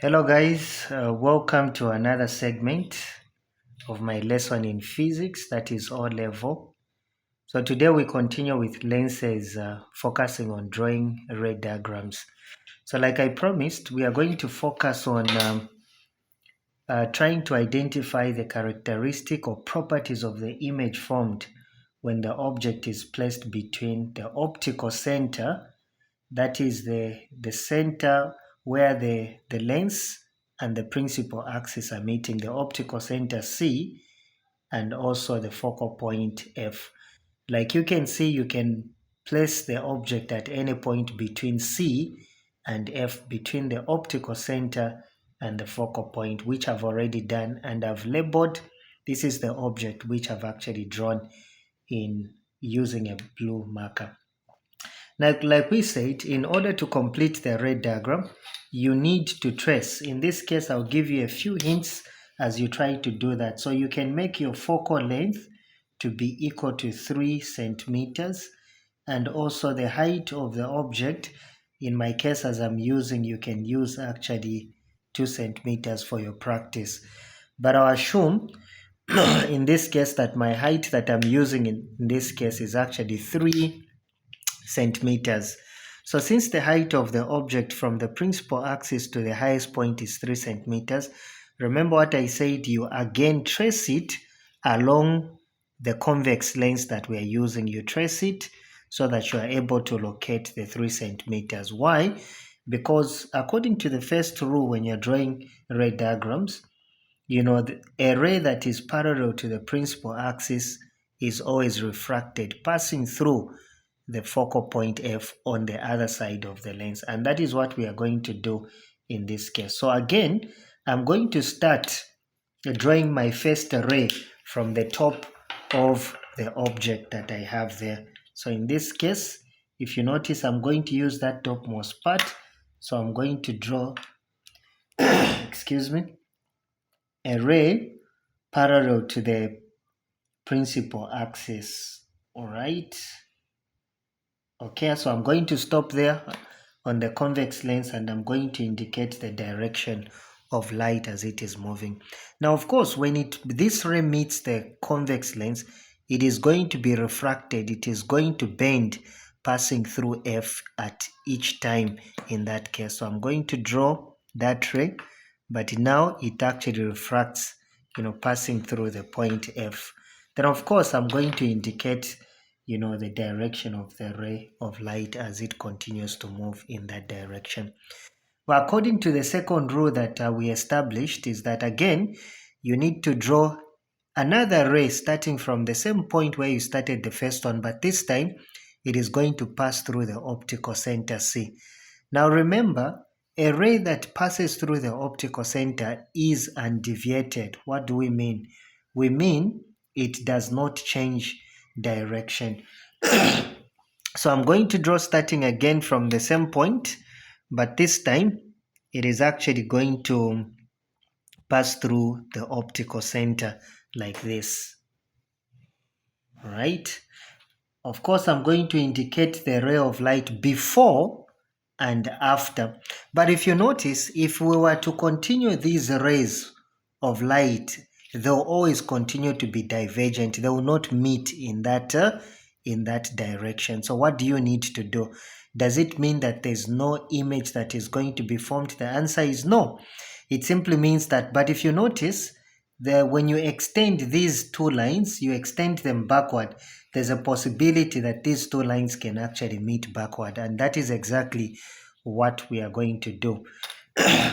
Hello guys, welcome to another segment of my lesson in physics, that is O level. So today we continue with lenses, focusing on drawing ray diagrams. So like I promised, we are going to focus on trying to identify the characteristic or properties of the image formed when the object is placed between the optical center, that is the center where the lens and the principal axis are meeting, the optical center C, and also the focal point F. Like you can see, you can place the object at any point between C and F, between the optical center and the focal point, which I've already done, and I've labeled. This is the object which I've actually drawn in using a blue marker. Like we said, in order to complete the ray diagram, you need to trace. In this case, I'll give you a few hints as you try to do that. So you can make your focal length to be equal to 3 centimeters, and also the height of the object. In my case, as I'm using, you can use actually 2 centimeters for your practice. But I'll assume in this case that my height that I'm using in this case is actually 3 centimeters. So since the height of the object from the principal axis to the highest point is 3 centimeters, remember what I said, you again trace it along the convex lens that we are using. You trace it so that you are able to locate the 3 centimeters. Why? Because according to the first rule, when you're drawing ray diagrams, a ray that is parallel to the principal axis is always refracted, passing through the focal point F on the other side of the lens. And that is what we are going to do in this case. So again, I'm going to start drawing my first ray from the top of the object that I have there. So in this case, if you notice, I'm going to use that topmost part. So I'm going to draw, excuse me, a ray parallel to the principal axis. All right. Okay, so I'm going to stop there on the convex lens, and I'm going to indicate the direction of light as it is moving. Now, of course, when this ray meets the convex lens, it is going to be refracted. It is going to bend, passing through F at each time in that case. So I'm going to draw that ray, but now it actually refracts, passing through the point F. Then, of course, I'm going to indicate the direction of the ray of light as it continues to move in that direction. Well, according to the second rule that we established, is that again, you need to draw another ray starting from the same point where you started the first one, but this time it is going to pass through the optical center C. Now remember, a ray that passes through the optical center is undeviated. What do we mean? We mean it does not change direction. So I'm going to draw starting again from the same point, but this time it is actually going to pass through the optical center like this. All right. Of course, I'm going to indicate the ray of light before and after. But if you notice, if we were to continue these rays of light, they'll always continue to be divergent. They will not meet in that direction. So what do you need to do? Does it mean that there's no image that is going to be formed? The answer is no. It simply means that, but if you notice, when you extend these two lines, you extend them backward, there's a possibility that these two lines can actually meet backward, and that is exactly what we are going to do.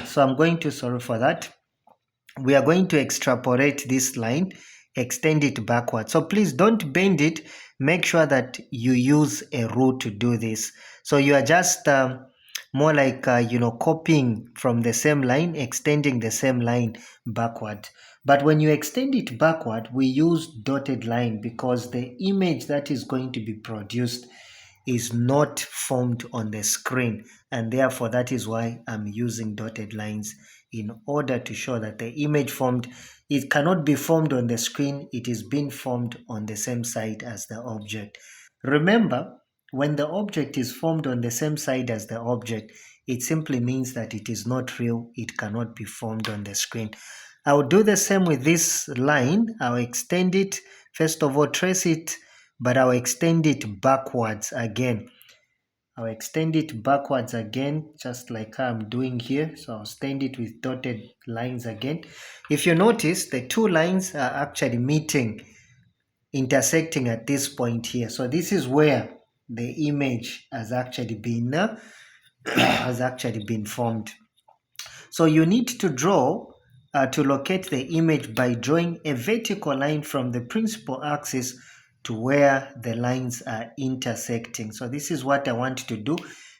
So I'm going to, sorry for that, we are going to extrapolate this line, extend it backward. So please don't bend it. Make sure that you use a rule to do this. So you are just more like copying from the same line, extending the same line backward. But when you extend it backward, we use dotted line because the image that is going to be produced is not formed on the screen, and therefore that is why I'm using dotted lines, in order to show that the image formed, it cannot be formed on the screen, it is being formed on the same side as the object. Remember, when the object is formed on the same side as the object, it simply means that it is not real. It cannot be formed on the screen. I will do the same with this line. I'll extend it. First of all, trace it, but I'll extend it backwards again. I'll extend it backwards again, just like I'm doing here. So I'll extend it with dotted lines again. If you notice, the two lines are actually meeting, intersecting at this point here. So this is where the image has actually been formed. So you need to draw to locate the image by drawing a vertical line from the principal axis to where the lines are intersecting. So this is what I want to do.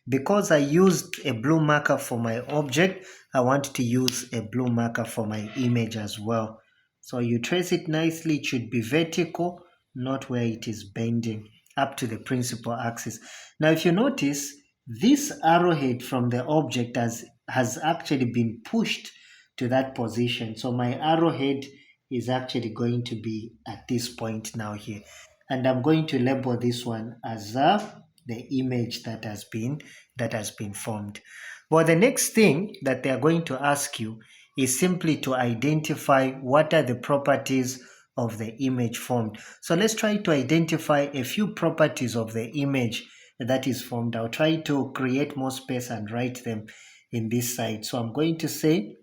Because I used a blue marker for my object, I want to use a blue marker for my image as well. So you trace it nicely. It should be vertical, not where it is bending up to the principal axis. Now if you notice, this arrowhead from the object has actually been pushed to that position. So my arrowhead is actually going to be at this point now here. And I'm going to label this one as the image that has been formed. Well, the next thing that they are going to ask you is simply to identify what are the properties of the image formed. So let's try to identify a few properties of the image that is formed. I'll try to create more space and write them in this side. So I'm going to say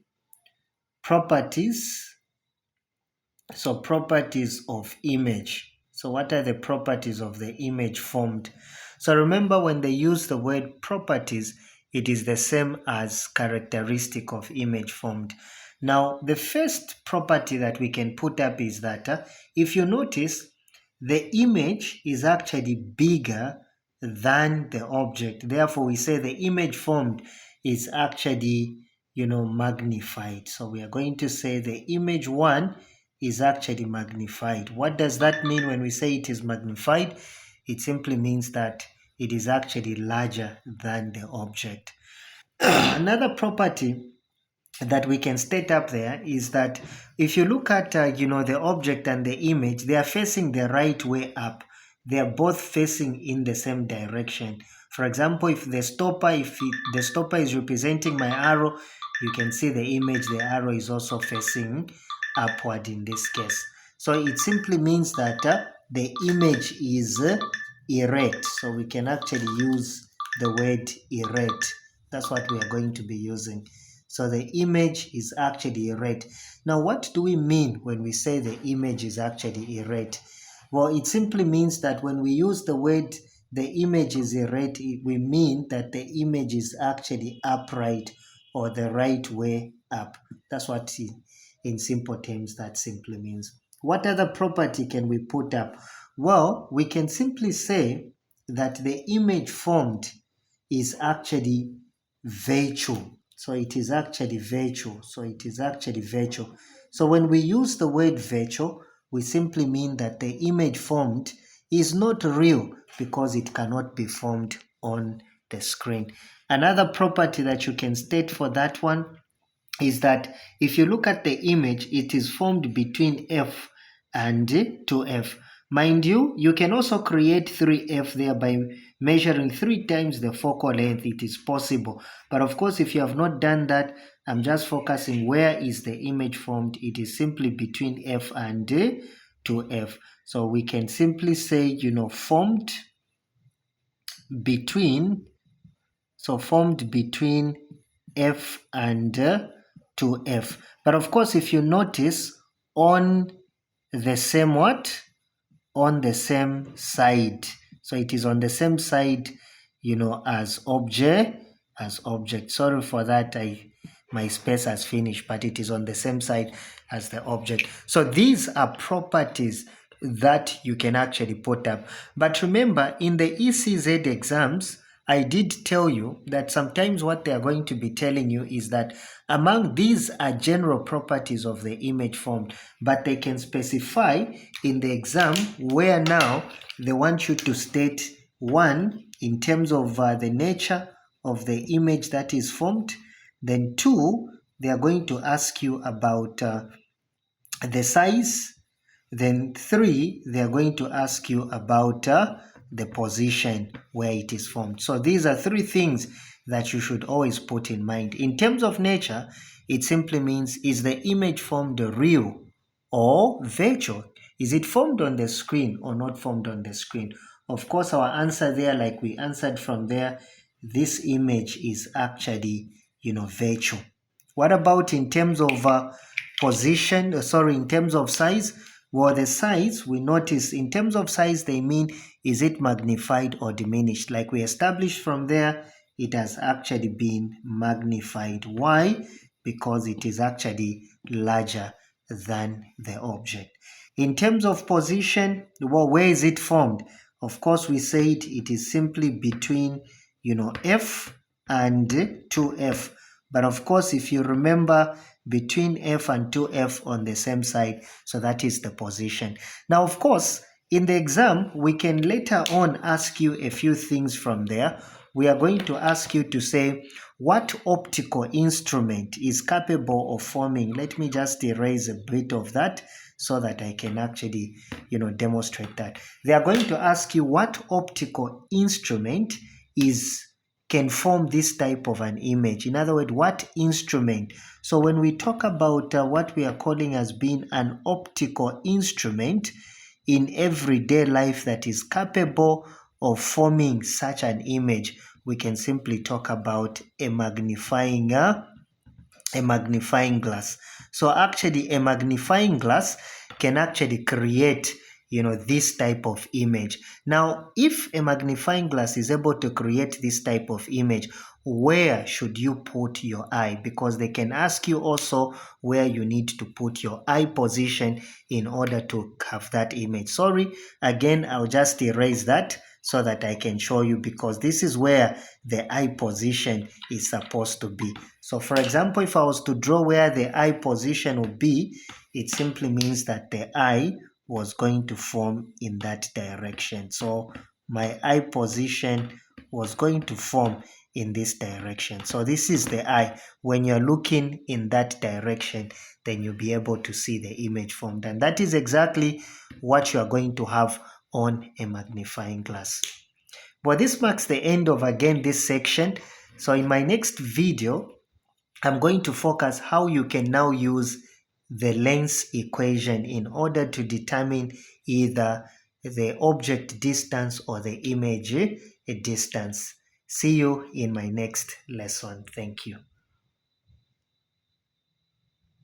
properties. So properties of image. So what are the properties of the image formed? So remember, when they use the word properties, it is the same as characteristic of image formed. Now, the first property that we can put up is that if you notice, the image is actually bigger than the object. Therefore, we say the image formed is actually, magnified. So we are going to say the image one is actually magnified. What does that mean when we say it is magnified? It simply means that it is actually larger than the object. Another property that we can state up there is that if you look at the object and the image, they are facing the right way up. They are both facing in the same direction. For example, if the stopper is representing my arrow, you can see the image, the arrow is also facing upward in this case. So it simply means that the image is erect. So we can actually use the word erect. That's what we are going to be using. So the image is actually erect. Now, what do we mean when we say the image is actually erect? Well, it simply means that when we use the word the image is erect, we mean that the image is actually upright or the right way up. That's what in simple terms that simply means. What other property can we put up? Well, we can simply say that the image formed is actually virtual. So it is actually virtual. So when we use the word virtual, we simply mean that the image formed is not real because it cannot be formed on the screen. Another property that you can state for that one is that if you look at the image, it is formed between F and 2F. Mind you, you can also create 3F there by measuring 3 times the focal length. It is possible. But of course, if you have not done that, I'm just focusing where is the image formed. It is simply between F and 2F. So we can simply say, formed between F and 2F. But of course, if you notice, on the same what? On the same side. So it is on the same side, as object. Sorry for that. My space has finished, but it is on the same side as the object. So these are properties that you can actually put up. But remember, in the ECZ exams, I did tell you that sometimes what they are going to be telling you is that among these are general properties of the image formed, but they can specify in the exam where now they want you to state one, in terms of the nature of the image that is formed. Then 2, they are going to ask you about the size. Then 3, they are going to ask you about the position where it is formed. So these are 3 things that you should always put in mind. In terms of nature, it simply means, is the image formed real or virtual? Is it formed on the screen or not formed on the screen? Of course, our answer there, like we answered from there, this image is actually, virtual. What about in terms of position? In terms of size? Well, the size, we notice in terms of size, they mean, is it magnified or diminished? Like we established from there, it has actually been magnified. Why? Because it is actually larger than the object. In terms of position, well, where is it formed? Of course, we said it is simply between, F and 2F. But of course, if you remember, between F and 2F on the same side, so that is the position. Now, of course, in the exam, we can later on ask you a few things from there. We are going to ask you to say, what optical instrument is capable of forming? Let me just erase a bit of that so that I can actually, demonstrate that. They are going to ask you what optical instrument can form this type of an image. In other words, what instrument? So when we talk about what we are calling as being an optical instrument in everyday life that is capable of forming such an image, we can simply talk about a magnifying glass. So actually a magnifying glass can actually create this type of image. Now, if a magnifying glass is able to create this type of image, where should you put your eye? Because they can ask you also where you need to put your eye position in order to have that image. Sorry, again, I'll just erase that so that I can show you, because this is where the eye position is supposed to be. So for example, if I was to draw where the eye position would be, it simply means that the eye was going to form in that direction. So my eye position was going to form in this direction. So this is the eye. When you're looking in that direction, then you'll be able to see the image formed. And that is exactly what you are going to have on a magnifying glass. But this marks the end of, again, this section. So in my next video, I'm going to focus how you can now use the lens equation in order to determine either the object distance or the image distance. See you in my next lesson. Thank you.